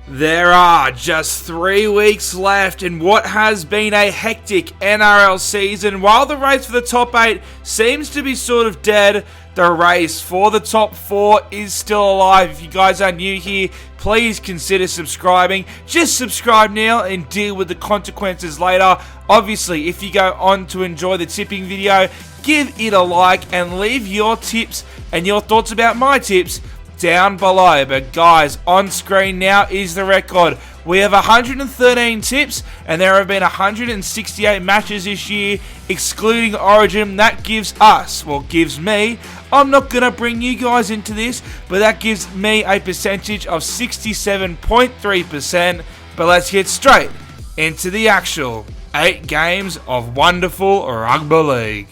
There are just 3 weeks left in what has been a hectic NRL season. While the race for the top 8 seems to be sort of dead, the race for the top 4 is still alive. If you guys are new here, please consider subscribing. Just subscribe now and deal with the consequences later. Obviously, if you go on to enjoy the tipping video, give it a like and leave your tips and your thoughts about my tips down below. But guys, on screen now is the record. We have 113 tips and there have been 168 matches this year, excluding Origin. That gives us, well, gives me, I'm not going to bring you guys into this, but that gives me a percentage of 67.3%. But let's get straight into the actual 8 games of wonderful rugby league.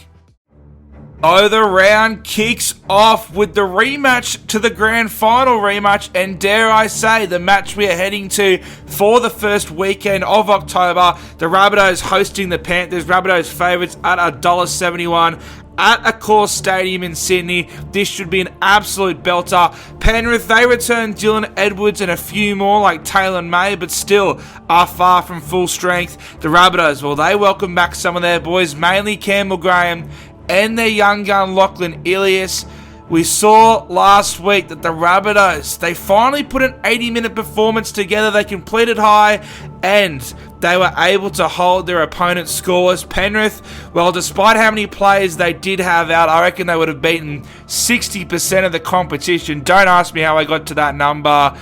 So the round kicks off with the rematch to the grand final rematch, and dare I say, the match we are heading to for the first weekend of October. The Rabbitohs hosting the Panthers. Rabbitohs favourites at $1.71 at Accor Stadium in Sydney. This should be an absolute belter. Penrith, they return Dylan Edwards and a few more like Taylor May, but still are far from full strength. The Rabbitohs, well, they welcome back some of their boys, mainly Campbell Graham and their young gun Lachlan Ilias. We saw last week that the Rabbitohs, they finally put an 80-minute performance together. They completed high and they were able to hold their opponent's scores. Penrith, well, despite how many players they did have out, I reckon they would have beaten 60% of the competition. Don't ask me how I got to that number.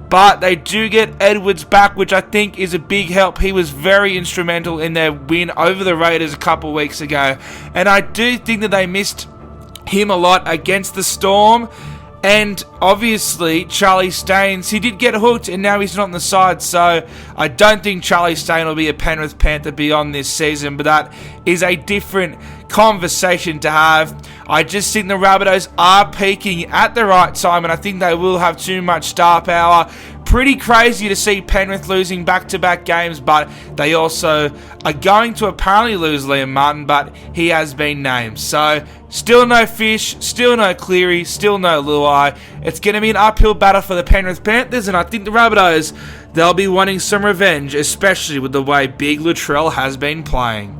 But they do get Edwards back, which I think is a big help. He was very instrumental in their win over the Raiders a couple weeks ago. And I do think that they missed him a lot against the Storm. And obviously, Charlie Staines, he did get hooked and now he's not on the side. So I don't think Charlie Staines will be a Penrith Panther beyond this season. But that is a different conversation to have. I just think the Rabbitohs are peaking at the right time, and I think they will have too much star power. Pretty crazy to see Penrith losing back-to-back games, but they also are going to apparently lose Liam Martin, but he has been named. So still no Fish, still no Cleary, still no Luai. It's going to be an uphill battle for the Penrith Panthers, and I think the Rabbitohs, they'll be wanting some revenge, especially with the way Big Latrell has been playing.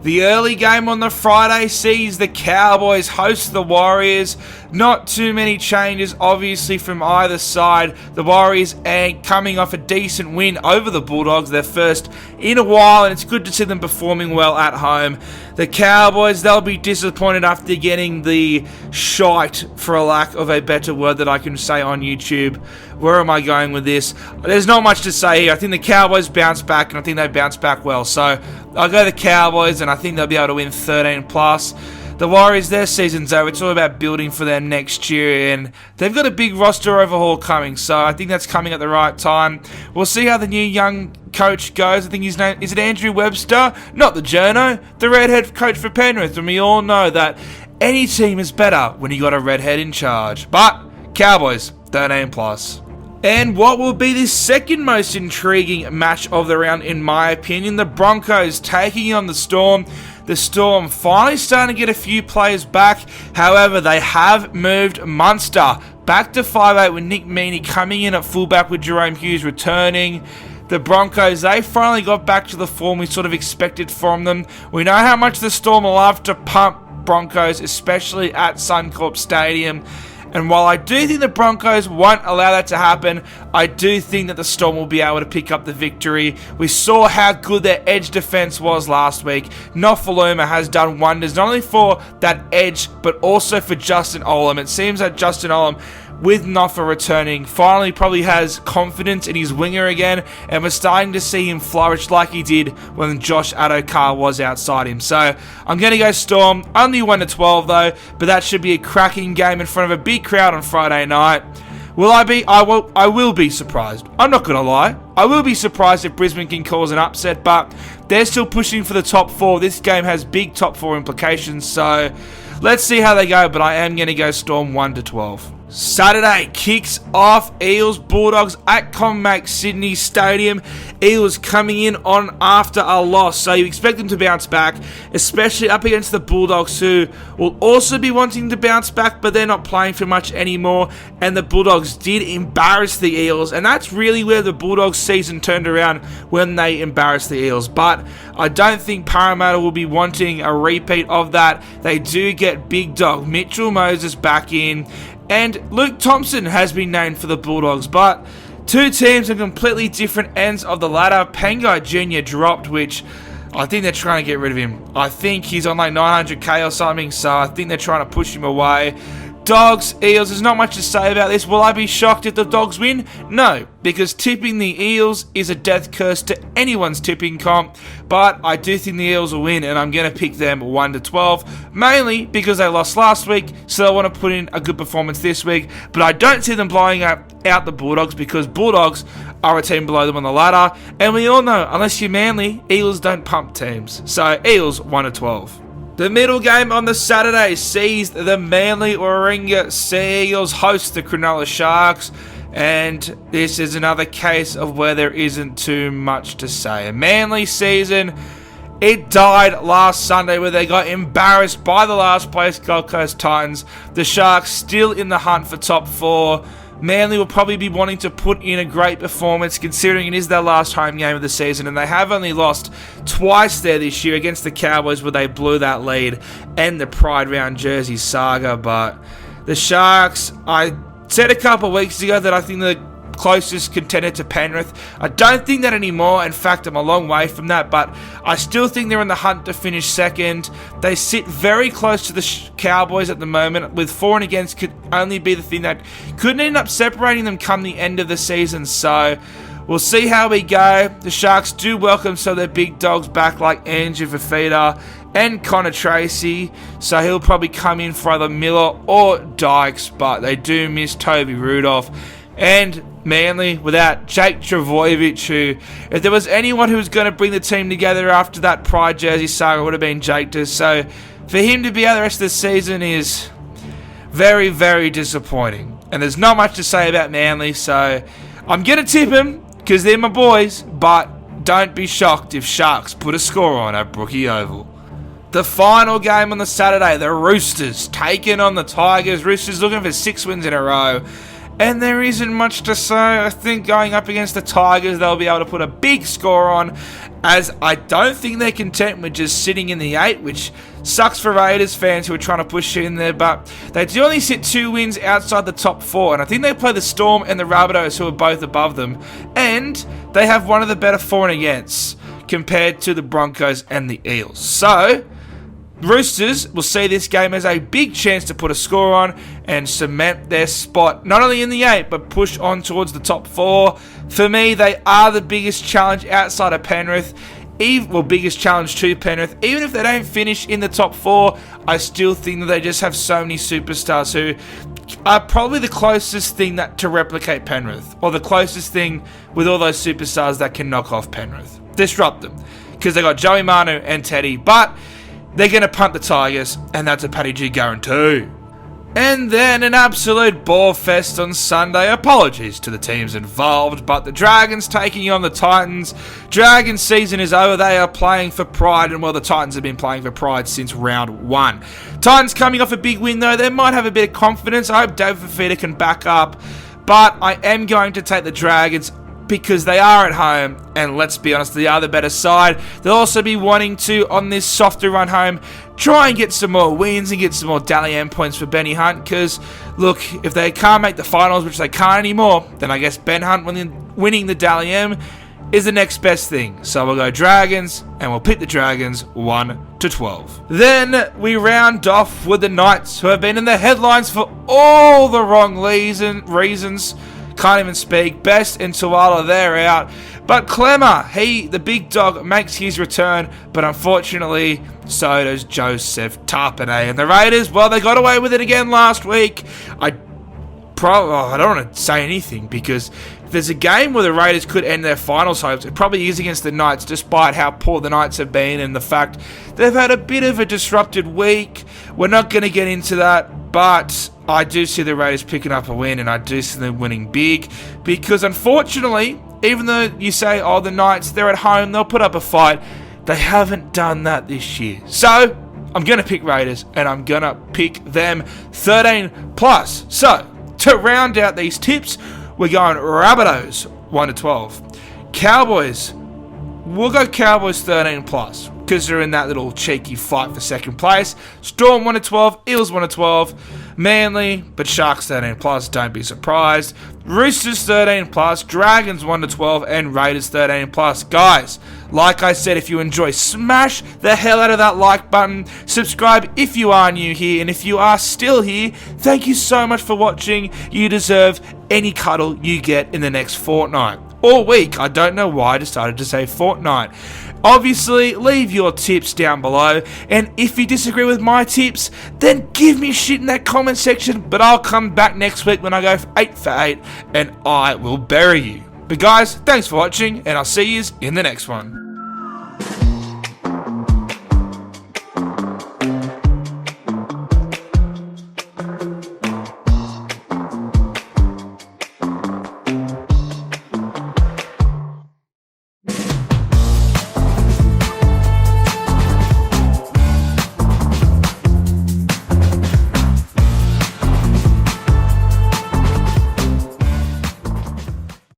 The early game on the Friday sees the Cowboys host the Warriors. Not too many changes, obviously, from either side. The Warriors coming off a decent win over the Bulldogs, their first in a while, and it's good to see them performing well at home. The Cowboys, they'll be disappointed after getting the shite, for a lack of a better word that I can say on YouTube. Where am I going with this? There's not much to say here. I think the Cowboys bounce back, and I think they bounce back well. So I'll go the Cowboys, and I think they'll be able to win 13+. The Warriors, their season's over. It's all about building for them next year, and they've got a big roster overhaul coming, so I think that's coming at the right time. We'll see how the new young coach goes. I think his name, is it Andrew Webster? Not the journo, the redhead coach for Penrith, and we all know that any team is better when you got a redhead in charge. But Cowboys, 13+. And what will be the second most intriguing match of the round, in my opinion, the Broncos taking on the Storm. The Storm finally starting to get a few players back. However, they have moved Munster back to 5'8", with Nick Meaney coming in at fullback with Jerome Hughes returning. The Broncos, they finally got back to the form we sort of expected from them. We know how much the Storm love to pump Broncos, especially at Suncorp Stadium. And while I do think the Broncos won't allow that to happen, I do think that the Storm will be able to pick up the victory. We saw how good their edge defense was last week. Nofaluma has done wonders, not only for that edge, but also for Justin Olam. It seems that Justin Olam, with Noffa returning, finally probably has confidence in his winger again, and we're starting to see him flourish like he did when Josh Adokar was outside him. So I'm going to go Storm, only 1-12 though, but that should be a cracking game in front of a big crowd on Friday night. Will I be? I will be surprised. I'm not going to lie. I will be surprised if Brisbane can cause an upset, but they're still pushing for the top 4. This game has big top 4 implications, so let's see how they go, but I am going to go Storm 1-12. Saturday kicks off Eels Bulldogs at CommBank Sydney Stadium. Eels coming in on after a loss, so you expect them to bounce back, especially up against the Bulldogs, who will also be wanting to bounce back, but they're not playing for much anymore. And the Bulldogs did embarrass the Eels, and that's really where the Bulldogs season turned around, when they embarrassed the Eels. But I don't think Parramatta will be wanting a repeat of that. They do get big dog Mitchell Moses back in, and Luke Thompson has been named for the Bulldogs, but two teams on completely different ends of the ladder. Pangai Jr. dropped, which I think they're trying to get rid of him. I think he's on like 900k or something, so I think they're trying to push him away. Dogs, Eels, there's not much to say about this. Will I be shocked if the Dogs win? No, because tipping the Eels is a death curse to anyone's tipping comp, but I do think the Eels will win, and I'm going to pick them 1-12, mainly because they lost last week, so I want to put in a good performance this week, but I don't see them blowing out the Bulldogs, because Bulldogs are a team below them on the ladder, and we all know, unless you're Manly, Eels don't pump teams. So Eels 1-12. The middle game on the Saturday sees the Manly Warringah Sea Eagles host the Cronulla Sharks, and this is another case of where there isn't too much to say. A Manly season, it died last Sunday where they got embarrassed by the last place Gold Coast Titans. The Sharks still in the hunt for top 4. Manly will probably be wanting to put in a great performance, considering it is their last home game of the season, and they have only lost twice there this year, against the Cowboys where they blew that lead, and the Pride Round jersey saga. But the Sharks, I said a couple of weeks ago that I think the closest contender to Penrith. I don't think that anymore. In fact, I'm a long way from that, but I still think they're in the hunt to finish second. They sit very close to the Cowboys at the moment, with for and against could only be the thing that could end up separating them come the end of the season. So we'll see how we go. The Sharks do welcome some of their big dogs back, like Andrew Fafita and Connor Tracy, so he'll probably come in for either Miller or Dykes, but they do miss Toby Rudolph. And Manly, without Jake Trbojevic, who, if there was anyone who was going to bring the team together after that Pride jersey saga, it would have been Jake. So for him to be out the rest of the season is very, very disappointing. And there's not much to say about Manly, so I'm going to tip him because they're my boys, but don't be shocked if Sharks put a score on at Brookie Oval. The final game on the Saturday, the Roosters taking on the Tigers. Roosters looking for 6 wins in a row. And there isn't much to say. I think going up against the Tigers, they'll be able to put a big score on, as I don't think they're content with just sitting in the 8, which sucks for Raiders fans who are trying to push in there, but they do only sit 2 wins outside the top 4, and I think they play the Storm and the Rabbitohs, who are both above them, and they have one of the better for and against compared to the Broncos and the Eels. So Roosters will see this game as a big chance to put a score on and cement their spot, not only in the 8, but push on towards the top 4. For me, they are the biggest challenge outside of Penrith, biggest challenge to Penrith. Even if they don't finish in the top 4, I still think that they just have so many superstars who are probably the closest thing to replicate Penrith, or the closest thing with all those superstars that can knock off Penrith. Disrupt them, because they got Joey Manu and Teddy, but they're going to punt the Tigers, and that's a Paddy G guarantee. And then an absolute ball fest on Sunday. Apologies to the teams involved, but the Dragons taking on the Titans. Dragons season is over. They are playing for pride, and well, the Titans have been playing for pride since round 1. Titans coming off a big win, though. They might have a bit of confidence. I hope David Fafita can back up, but I am going to take the Dragons because they are at home, and let's be honest, they are the better side. They'll also be wanting to, on this softer run home, try and get some more wins and get some more Dally M points for Benny Hunt, because, look, if they can't make the finals, which they can't anymore, then I guess Ben Hunt winning the Dally M is the next best thing. So we'll go Dragons, and we'll pick the Dragons 1-12. Then we round off with the Knights, who have been in the headlines for all the wrong reasons. Can't even speak. Best and Tuala, they're out. But Clemmer, the big dog, makes his return. But unfortunately, so does Joseph Tarpanay. And the Raiders, well, they got away with it again last week. I don't want to say anything, because if there's a game where the Raiders could end their finals hopes, it probably is against the Knights, despite how poor the Knights have been and the fact they've had a bit of a disrupted week. We're not going to get into that, but I do see the Raiders picking up a win, and I do see them winning big, because unfortunately, even though you say, oh, the Knights, they're at home, they'll put up a fight, they haven't done that this year. So, I'm going to pick Raiders, and I'm going to pick them 13 plus. So, to round out these tips, we're going Rabbitohs 1-12. Cowboys, we'll go Cowboys 13 plus, because they're in that little cheeky fight for second place. Storm 1-12, Eels 1-12, Manly, but Sharks 13 plus, don't be surprised. Roosters 13 plus, Dragons 1-12, and Raiders 13 plus. Guys, like I said, if you enjoy, smash the hell out of that like button. Subscribe if you are new here, and if you are still here, thank you so much for watching. You deserve any cuddle you get in the next fortnight. Or week, I don't know why I decided to say fortnight. Obviously, leave your tips down below, and if you disagree with my tips, then give me shit in that comment section, but I'll come back next week when I go 8 for 8, and I will bury you. But guys, thanks for watching, and I'll see yous in the next one.